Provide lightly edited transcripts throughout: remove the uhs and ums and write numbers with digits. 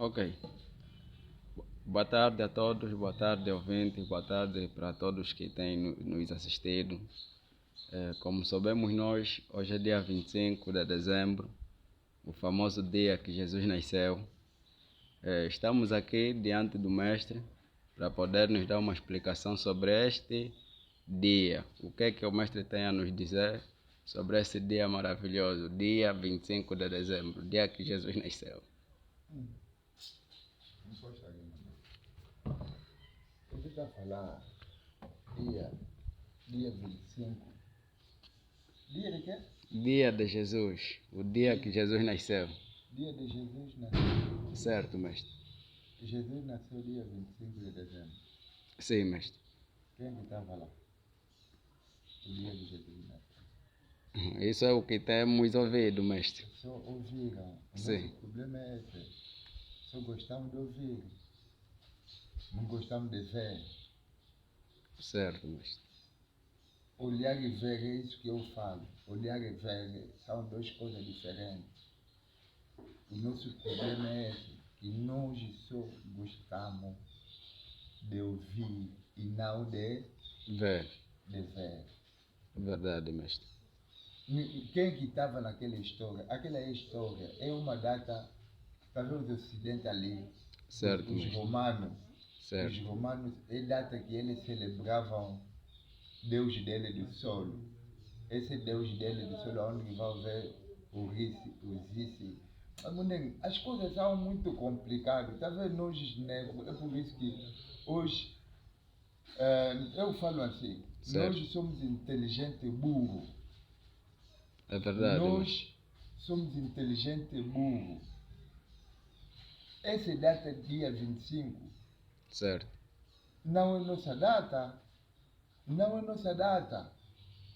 Ok. Boa tarde a todos, boa tarde ouvintes, boa tarde para todos que têm nos assistido. Como sabemos nós, hoje é dia 25 de dezembro, o famoso dia que Jesus nasceu. Estamos aqui diante do Mestre para poder nos dar uma explicação sobre este dia. O que é que o Mestre tem a nos dizer sobre esse dia maravilhoso, dia 25 de dezembro, dia que Jesus nasceu. Ele está a falar dia 25. Dia de quê? Dia de Jesus, o dia que Jesus nasceu. Dia de Jesus nasceu. Certo, mestre? Jesus nasceu dia 25 de dezembro. Sim, mestre. Quem é que estava lá? O dia de Jesus nasceu. Isso é o que temos ouvido, mestre. Só ouviram. Sim. O problema é esse. Só gostamos de ouvir. Não gostamos de ver. Certo, mestre. Olhar e ver é isso que eu falo. Olhar e ver são duas coisas diferentes. O nosso problema é esse, que nós só gostamos de ouvir e não de Ver. ver. Verdade, mestre. Quem que estava naquela história? Aquela história é uma data, talvez o Ocidente ali, Certo, os mestre. romanos. Certo. Os romanos, é data que eles celebravam Deus dele do sol. Esse Deus dele do sol, onde vai ver o Isis. As coisas são muito complicadas. Talvez nós negros, é por isso que hoje, eu falo assim, Certo. nós somos inteligentes burro. É verdade, mestre. Nós somos inteligentes burro. Essa data, dia 25, Certo. não é nossa data. Não é nossa data.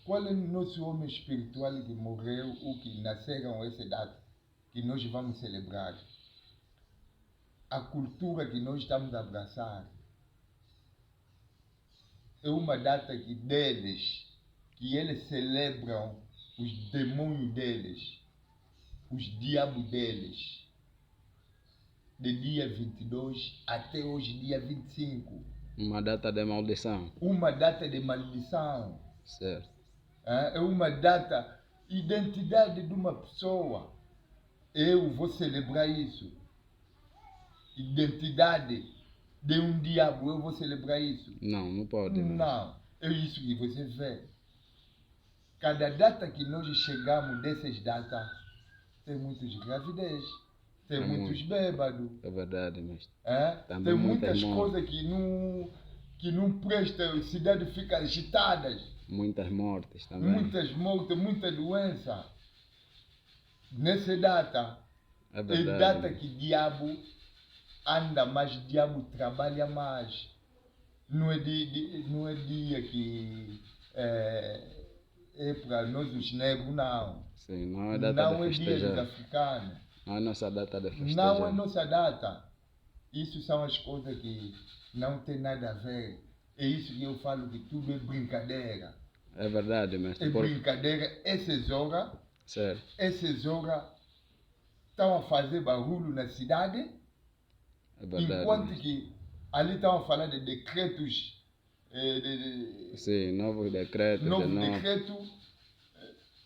Qual é o nosso homem espiritual que morreu ou que nasceram essa data que nós vamos celebrar? A cultura que nós estamos a abraçar é uma data que eles celebram os demônios deles, os diabos deles, de dia 22 até hoje, dia 25. Uma data de maldição. Uma data de maldição. Certo. É uma data, identidade de uma pessoa. Eu vou celebrar isso. Identidade de um diabo, eu vou celebrar isso. Não pode, mestre. Não, é isso que você vê. Cada data que nós chegamos dessas datas, tem muitos gravidez, tem muitos bêbados. É verdade, mestre. Tem muitas coisas que não prestam, a cidade fica agitada. Muitas mortes também. Muitas mortes, muita doença. Nessa data, É verdade. é data que diabo anda mais, diabo trabalha mais. Não é dia que é para nós os negros, não. Sim, não é data Não de é dia dos festejar. africanos. Não é nossa data de festejar. Não é nossa data. Isso são as coisas que não tem nada a ver. É isso que eu falo, que tudo é brincadeira. É verdade, mestre. É brincadeira. Essas horas Certo. estão a fazer barulho na cidade. É verdade. Enquanto que ali estão a falar de decretos. Sim, novos decretos. Novo decreto.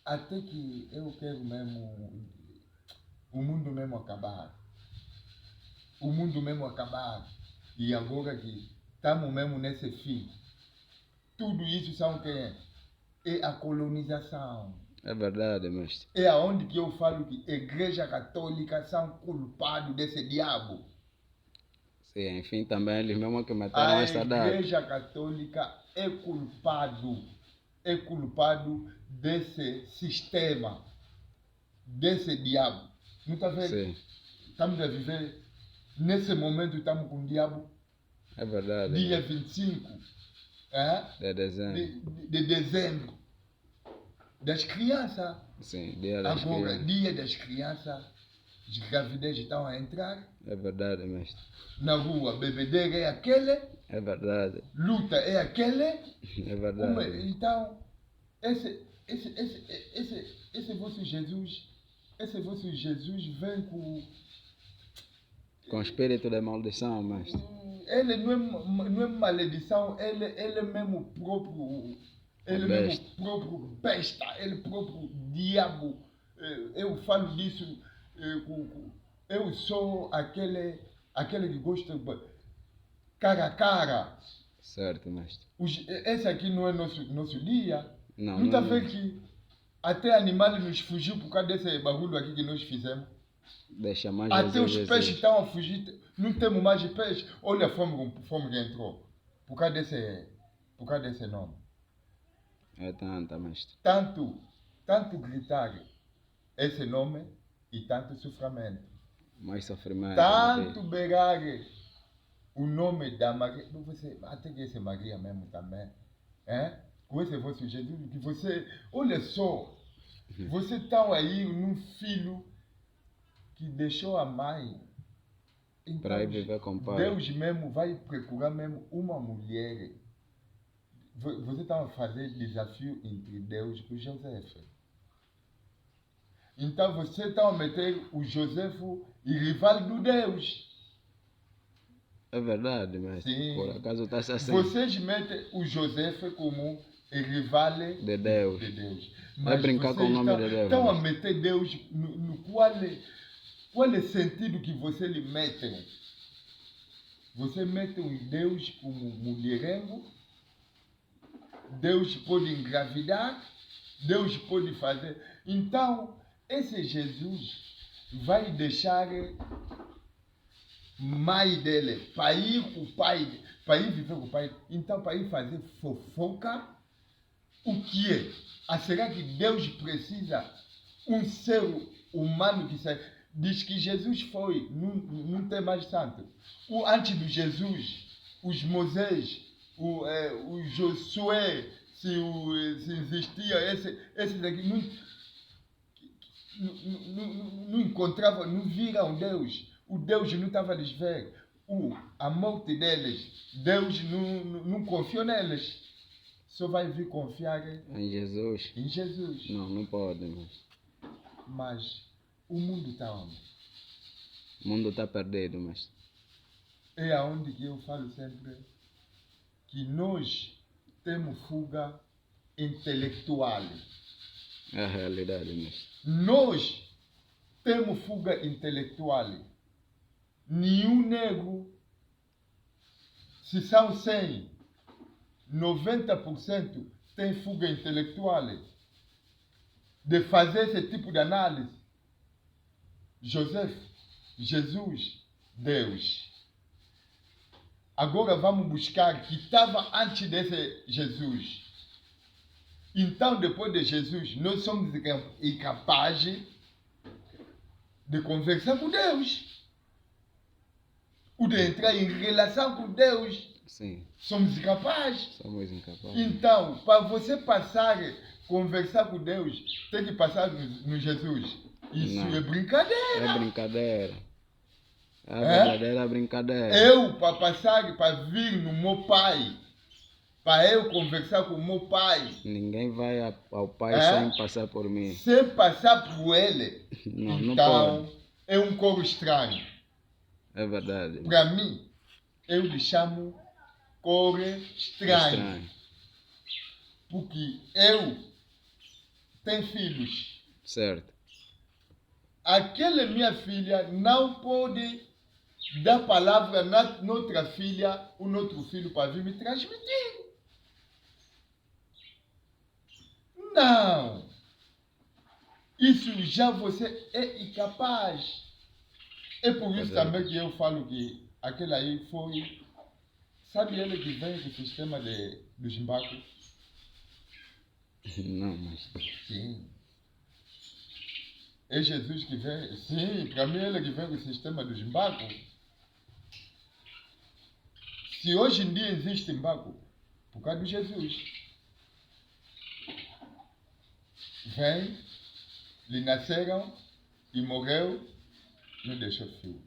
Até que eu quero mesmo o mundo mesmo acabar. O mundo mesmo acabar. E agora que estamos mesmo nesse fim. Tudo isso são o que é a colonização. É verdade, mestre. É aonde que eu falo que a Igreja Católica são culpados desse diabo. Sim, enfim, também eles mesmo que mataram essa data. A Igreja Católica é culpado desse sistema, desse diabo. Não está vendo? Sim. Estamos a viver, nesse momento estamos com o diabo. É verdade. Dia 25 de dezembro. De dezembro. Das crianças. Sim, dia das agora, crianças. dia das crianças, as gravidez estão a entrar. É verdade, mestre. Na rua, bebedeira é aquele. É verdade. Luta é aquele. É verdade. Então, esse vosso Jesus vem com... Com espírito de maldição, mestre. Ele não é maledição, ele é mesmo próprio. Ele é mesmo próprio besta, ele próprio diabo. Eu falo disso. Eu sou aquele que gosta de cara a cara. Certo, mestre. Esse aqui não é nosso dia. Não, Muita não, vez que até animais nos fugiu por causa desse bagulho aqui que nós fizemos. Deixa mais Até os Jesus. peixes estão a fugir. Não temos mais de peixe. Olha a fome que entrou. Por causa desse nome. É tanta, mestre. Tanto gritar esse nome e tanto sofrimento. Mais sofrimento. Tanto begar o nome da Maria. Você, até que essa Maria mesmo também. Com esse vosso Jesus. Que você, olha só. Você está aí num filho que deixou a mãe. Então, para ir viver com o pai. Deus mesmo vai procurar mesmo uma mulher. Você está a fazer desafio entre Deus e José. Então você está a meter o José e rival do Deus. É verdade, mas sim. Por acaso está assim. Vocês metem o José como rival de Deus. Mas brincar com o nome de Deus. Estão a meter Deus no qual é o sentido que você lhe mete? Você mete um Deus como mulherengo. Deus pode engravidar. Deus pode fazer. Então, esse Jesus vai deixar mãe dele para ir com o pai, para ir viver com o pai. Então, para ir fazer fofoca, o que é? Será que Deus precisa um ser humano que sai? Diz que Jesus foi, não tem mais santo. Antes de Jesus, os Moisés, o Josué, se existia, esses aqui não encontravam, não viram Deus. O Deus não estava a lhes ver. A morte deles, Deus não confiou neles. Só vai vir confiar em Jesus. Em Jesus. Não pode. Mas o mundo está onde? O mundo está perdido, mas é aonde que eu falo sempre que nós temos fuga intelectual. É a realidade mesmo. Nós temos fuga intelectual. Nenhum negro, se são 100, 90% tem fuga intelectual de fazer esse tipo de análise. José, Jesus, Deus. Agora vamos buscar que estava antes desse Jesus. Então, depois de Jesus, nós somos incapazes de conversar com Deus. Ou de entrar em relação com Deus. Sim. Somos incapazes. Somos incapazes. Então, para você passar, conversar com Deus, tem que passar no Jesus. Isso não. É brincadeira. É brincadeira. É a verdadeira brincadeira. Eu, para passar, para vir no meu pai, para eu conversar com o meu pai. Ninguém vai ao pai sem passar por mim. Sem passar por ele. Não, então, não pode. É um coro estranho. É verdade. Para mim, eu lhe chamo coro estranho. Porque eu tenho filhos. Certo. Aquela minha filha não pode dar palavra na outra filha, o outro filho para vir me transmitir. Não. Isso já você é incapaz. É por isso também que eu falo que aquele aí foi... Sabe ele que vem com o sistema do Jimbaco? Não, mas... Sim. É Jesus que vem? Sim, para mim ele que vem com o sistema do Jimbaco. Se hoje em dia existe Jimbaco, por causa de Jesus. Vem, lhe nasceram e morreu, não deixou filho.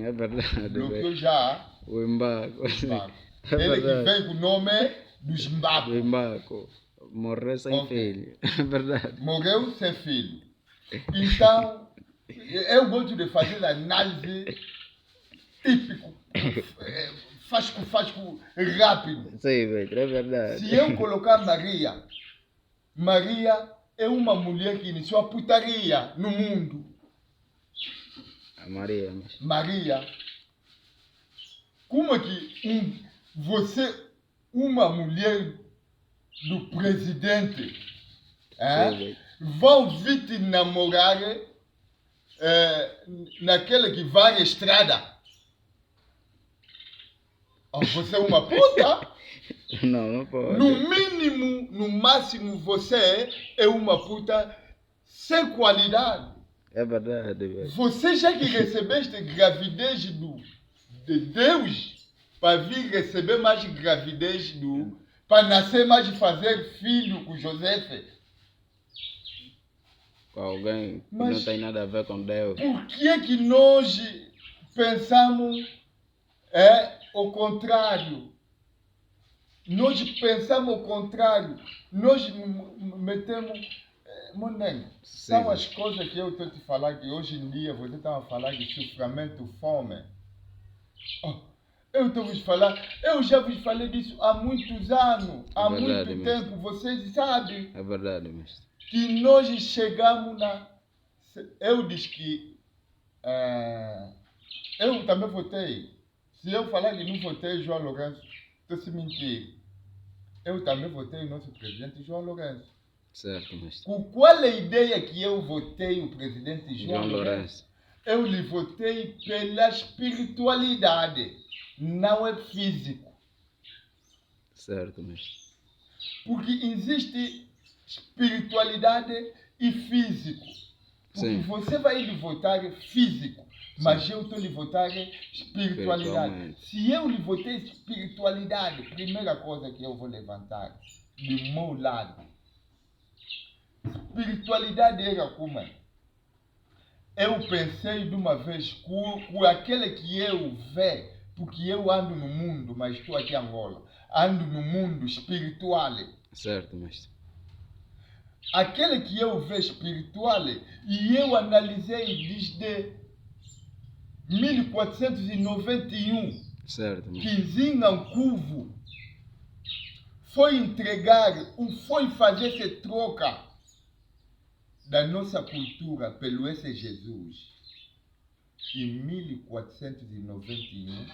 É verdade. Bloqueou já o embargo. É ele que vem com o nome do Jimbaco. O embargo. Morreu sem filho. É verdade. Morreu sem filho. Então, Eu gosto de fazer análise típico, fasco rápido. Sim, mestre, é verdade. Se eu colocar Maria é uma mulher que iniciou a putaria no mundo. A Maria, mas... Maria, como é que uma mulher do presidente, vão vir te namorar naquele que vai à estrada? Você é uma puta? Não pode. No mínimo, no máximo, você é uma puta sem qualidade. É verdade, mestre. Você já que recebeste gravidez de Deus, para vir receber mais gravidez para nascer mais e fazer filho com José. Com alguém que não tem nada a ver com Deus. Por que nós pensamos o contrário? Nós pensamos o contrário. Nós metemos... Monengue, são as coisas que eu estou te falando, que hoje em dia você está a falar de sofrimento, fome. Eu estou vos falar, eu já vos falei disso há muitos anos, há muito tempo, vocês sabem. É verdade, mestre. Que nós chegamos eu disse que eu também votei. Se eu falar que não votei João Lourenço, estou se mentir. Eu também votei o nosso presidente João Lourenço. Certo, mestre. Com qual é a ideia que eu votei o presidente João Lourenço? Eu lhe votei pela espiritualidade, não é físico. Certo, mestre. Porque existe espiritualidade e físico. Porque você vai lhe votar físico, mas eu estou lhe votar espiritualidade. Se eu lhe votei espiritualidade, primeira coisa que eu vou levantar do meu lado, espiritualidade era como? Eu pensei de uma vez com aquele que eu vejo, porque eu ando no mundo, mas estou aqui em Angola, ando no mundo espiritual. Certo, mestre. Aquele que eu vejo espiritual, e eu analisei desde 1491, certo, que Zingancuvo foi entregar, foi fazer essa troca da nossa cultura pelo esse Jesus em 1491,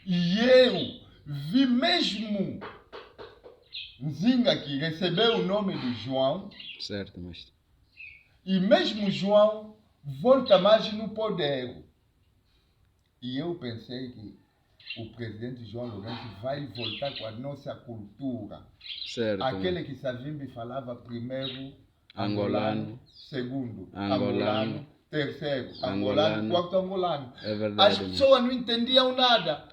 e eu vi mesmo Nzinga que recebeu o nome de João, certo, mestre. E mesmo João volta mais no poder. E eu pensei que o presidente João Lourenço vai voltar com a nossa cultura. Certo. Aquele que Savimbi falava primeiro angolano, segundo angolano, terceiro angolano, quarto angolano. É verdade. As pessoas não entendiam nada.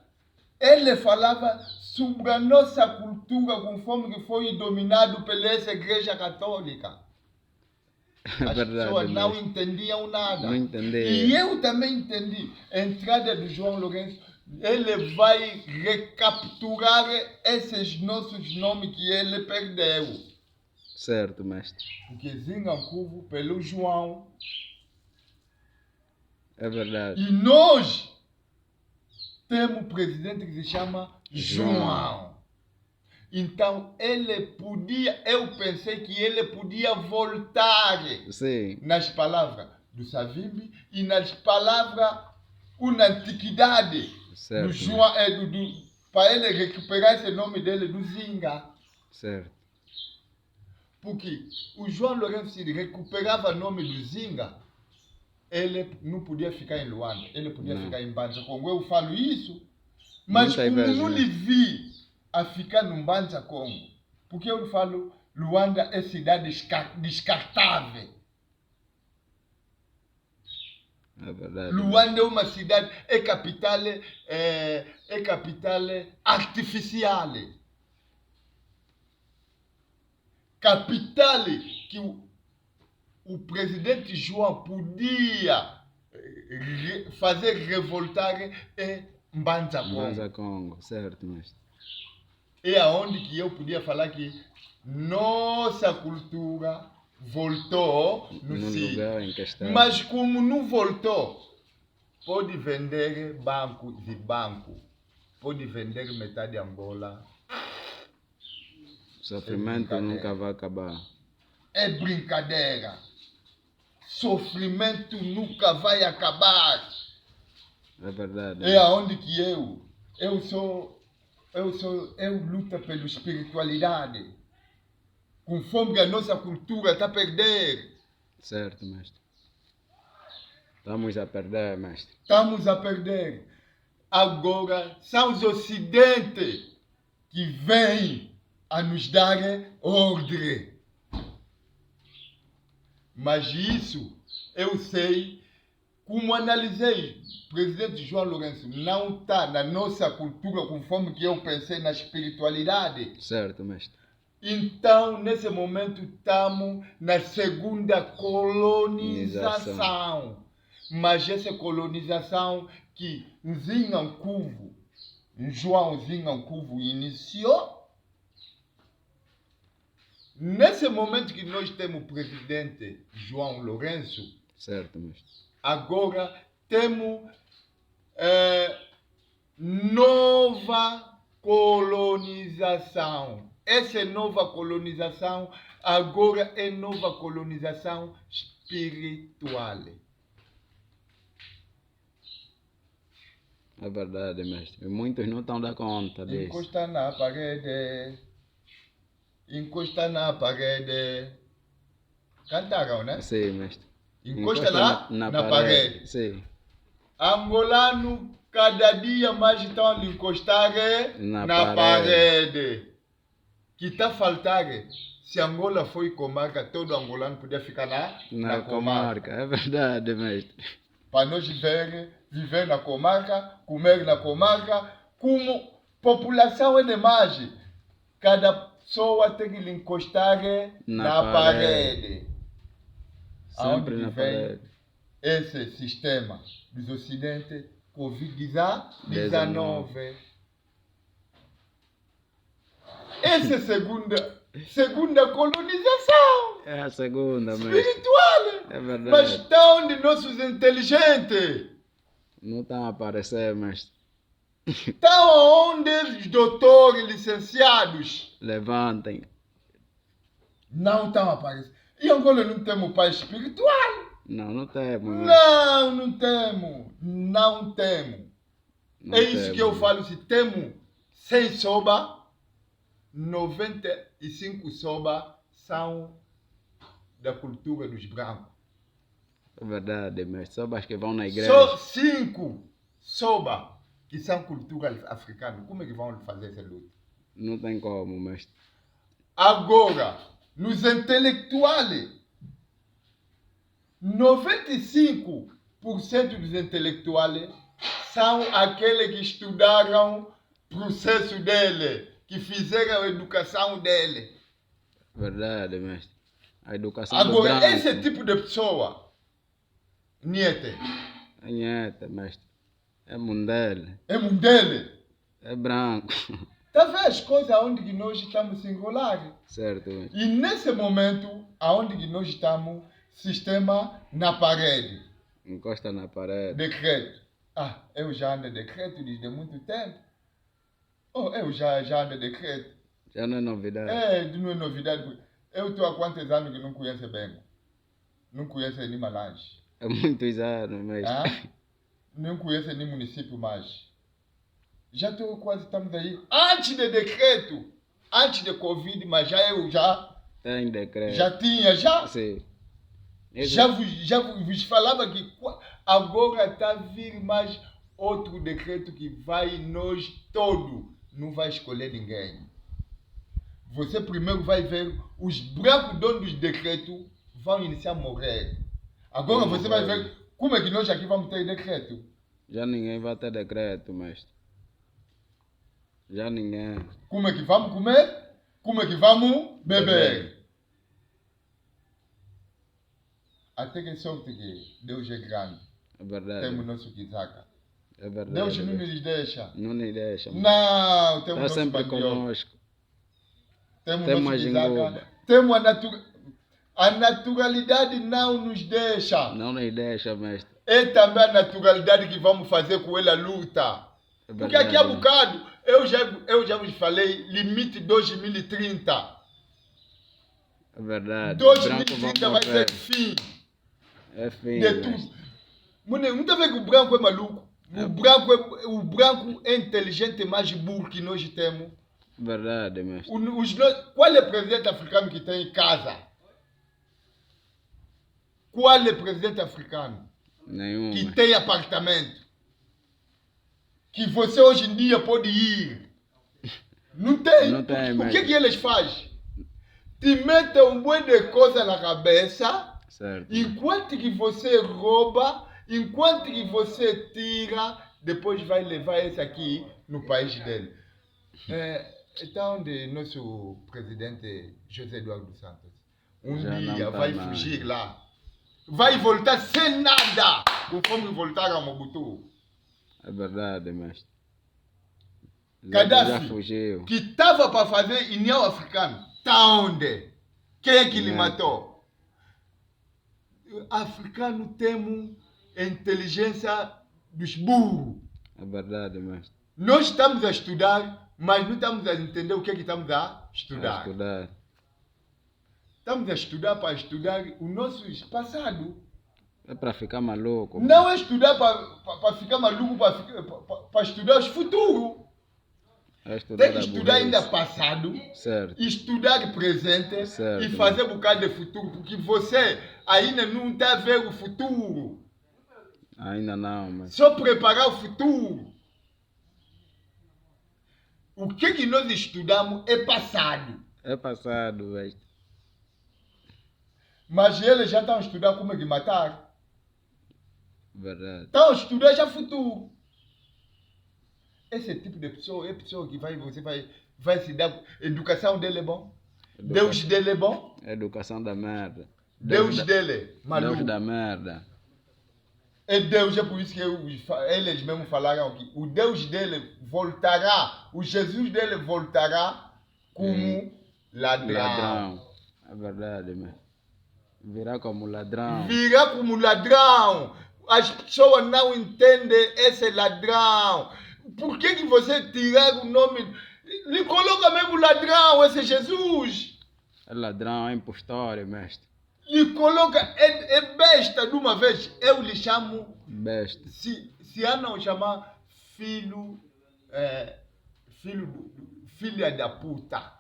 Ele falava sobre a nossa cultura conforme que foi dominado pela igreja católica. As pessoas não entendiam nada. Não entendiam. E eu também entendi. A entrada do João Lourenço, ele vai recapturar esses nossos nomes que ele perdeu. Certo, mestre. Porque Zingancuvo pelo João. É verdade. E nós temos um presidente que se chama João. Então ele podia, eu pensei que ele podia voltar nas palavras do Savimbi e nas palavras na antiguidade do João, para ele recuperar esse nome dele do Zinga. Certo. Porque o João Lourenço, se recuperava o nome do Zinga, ele não podia ficar em Luanda, ele podia ficar em Banza Congo. Eu falo isso, mas como não lhe vi a ficar no Banza Congo, porque eu falo, Luanda é cidade descartável. É verdade. Luanda é uma cidade, é capital artificial. Capital que o presidente João podia fazer revoltar é Mbanza Congo. Mbanza Congo, certo, mestre. É aonde que eu podia falar que nossa cultura voltou no No sítio. lugar em que estava. Mas como não voltou, pode vender banco de banco. Pode vender metade de Angola. O sofrimento nunca vai acabar. É brincadeira. Sofrimento nunca vai acabar. É verdade. É aonde que eu luto pela espiritualidade. Conforme a nossa cultura está a perder. Certo, mestre. Estamos a perder, mestre. Estamos a perder. Agora são os ocidentes que vêm a nos dar ordem. Mas isso eu sei, como analisei, o presidente João Lourenço não está na nossa cultura conforme que eu pensei na espiritualidade. Certo, mestre. Então, nesse momento, estamos na segunda colonização. Mas essa colonização que João Zinhancuvo iniciou, nesse momento que nós temos o presidente João Lourenço, Certo, mestre. agora temos nova colonização. Essa nova colonização agora é nova colonização espiritual. É verdade, mestre. E muitos não estão dando conta disso. Encosta na parede. Encosta na parede. Cantaram, né? Sim, mestre. Encosta na parede. Sim. Angolano, cada dia mais estão a encostar Na na parede. Que está faltar. Se Angola foi comarca, todo angolano podia ficar na comarca. É verdade, mestre. Para nós viver na comarca, comer na comarca, como população é demais. Cada pessoa tem que lhe encostar na parede. Sempre Aonde na vem parede. esse sistema dos ocidentes, Covid-19. Essa é a segunda colonização É a segunda, mestre. espiritual. É verdade. Mas está onde nossos inteligentes? Não estão a aparecer, mestre. Está onde os doutores licenciados? Levantem. Não estão a aparecer. E Angola não temos pai espiritual? Não temos, mestre. Não temos. Não temos. Não É isso que eu temos. falo. Se temos 100 soba, 95 soba são da cultura dos brancos. É verdade, mestre. Só as que vão na igreja. Só 5 soba que são cultura africana. Como é que vão fazer essa luta? Não tem como, mestre. Agora, nos intelectuais, 95% dos intelectuais são aqueles que estudaram o processo dele, que fizeram a educação dele. Verdade, mestre. A educação do Agora, branco. esse tipo de pessoa, Niete, É, mestre. É mundele. é mundele. É branco. Está a ver as coisas onde que nós estamos se enrolar? Certo, mestre. E nesse momento, aonde que nós estamos, sistema na parede. Encosta na parede. Decreto. Eu já ando decreto desde muito tempo. Eu já ando decreto. Já não é novidade. Não é novidade. Eu estou há quantos anos que não conheço bem? Não conheço nem Malange. É muitos anos, mestre. Não conheço nem município mais. Já estou quase, estamos aí. Antes de decreto, antes de Covid, mas eu Tem decreto. já tinha, Sim. já vos falava que agora está a vir mais outro decreto que vai nós todos, não vai escolher ninguém. Você primeiro vai ver os brancos donos dos decretos vão iniciar a morrer. Agora você vai ver como é que nós aqui vamos ter decreto. Já ninguém vai ter decreto, mestre. Já ninguém. Como é que vamos comer? Como é que vamos beber? Até que sorte que Deus é grande. É verdade. Temos nosso Kizaka. É verdade. Deus não nos deixa. Não nos deixa. Não, temos Está nosso sempre patriota. conosco. Temos Temos nosso a Kizaka. Jinguba. Temos a natureza. A naturalidade não nos deixa. Não nos deixa, mestre. É também a naturalidade que vamos fazer com ela luta. É Porque aqui há verdade. bocado, eu já vos falei, limite 2030. É verdade. 2030 vai morrer. ser fim É fim, de mestre. tudo. Não está vendo que o branco é maluco? O branco é inteligente mais burro que nós temos. Verdade, mestre. Qual é o presidente africano que tem em casa? Qual é o presidente africano Nenhum. que tem apartamento? Que você hoje em dia pode ir? Não tem. Não tem, O mestre. que eles fazem? Te metem um monte de coisa na cabeça, Certo. enquanto que você rouba, enquanto que você tira, depois vai levar esse aqui no país dele. Está onde nosso presidente José Eduardo dos Santos. Já não Dia tá vai mais. fugir lá. Vai voltar sem nada, conforme voltar a Mobutu. É verdade, mestre. Já Gaddafi, fugiu. que estava para fazer União Africana, está onde? Quem é que lhe Não. matou? Africano temos inteligência dos burros. É verdade, mestre. Nós estamos a estudar, mas não estamos a entender o que é que estamos a estudar. Estudar. Estamos a estudar para estudar o nosso passado. É para ficar maluco. Não é estudar para ficar maluco, para estudar o futuro. É estudar Tem que a estudar burrice. ainda passado, Certo. estudar presente Certo. e fazer um bocado de futuro, porque você ainda não está a ver o futuro. Ainda não, mas Só preparar o futuro. O que nós estudamos é passado. é passado, mestre. Mas eles já estão a estudar como é que matar. Verdade. Estão a estudar já futuro. Esse tipo de pessoa é pessoa que você vai se dar. Educação dele é bom. Deus dele é bom. Educação da merda. Deus dele, maluco. Deus da merda. É Deus, é por isso que eles mesmos falaram que o Deus dele voltará, o Jesus dele voltará como ladrão. Ladrão. É verdade, mestre. Virá como ladrão. Virá como ladrão. As pessoas não entendem esse ladrão. Por que você tirar o nome? Lhe coloca mesmo ladrão, esse Jesus. É ladrão, é impostor, mestre. Lhe coloca, é besta de uma vez. Eu lhe chamo, Besta. se eu não chamar filho, filha da puta.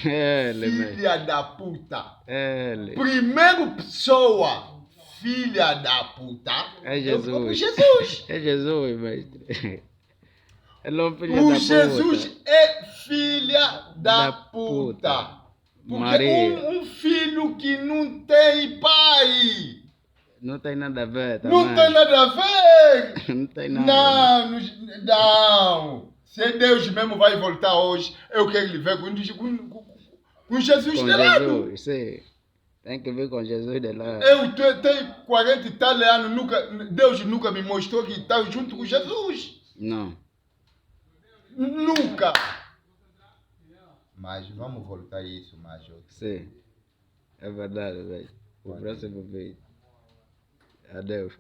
Ele, mestre. Filha da puta. Ele. Primeiro pessoa, filha da puta. É eu vou pro Jesus. Jesus. É Jesus, mestre. Ele é o filho O da Jesus puta. é filha da Da puta. puta. Porque Maria. um filho que não tem pai. Não tem nada a ver, tá Não tem nada a ver. Não tem nada. Não. Se Deus mesmo vai voltar hoje, eu quero lhe ver com Jesus Com de lado. Jesus, sim. Tem que ver com Jesus de lá. Eu tenho 40 e tal anos, Deus nunca me mostrou que está junto com Jesus. Não. Nunca. Mas vamos voltar a isso mais hoje. Sim. É verdade, velho. O próximo vídeo. Adeus.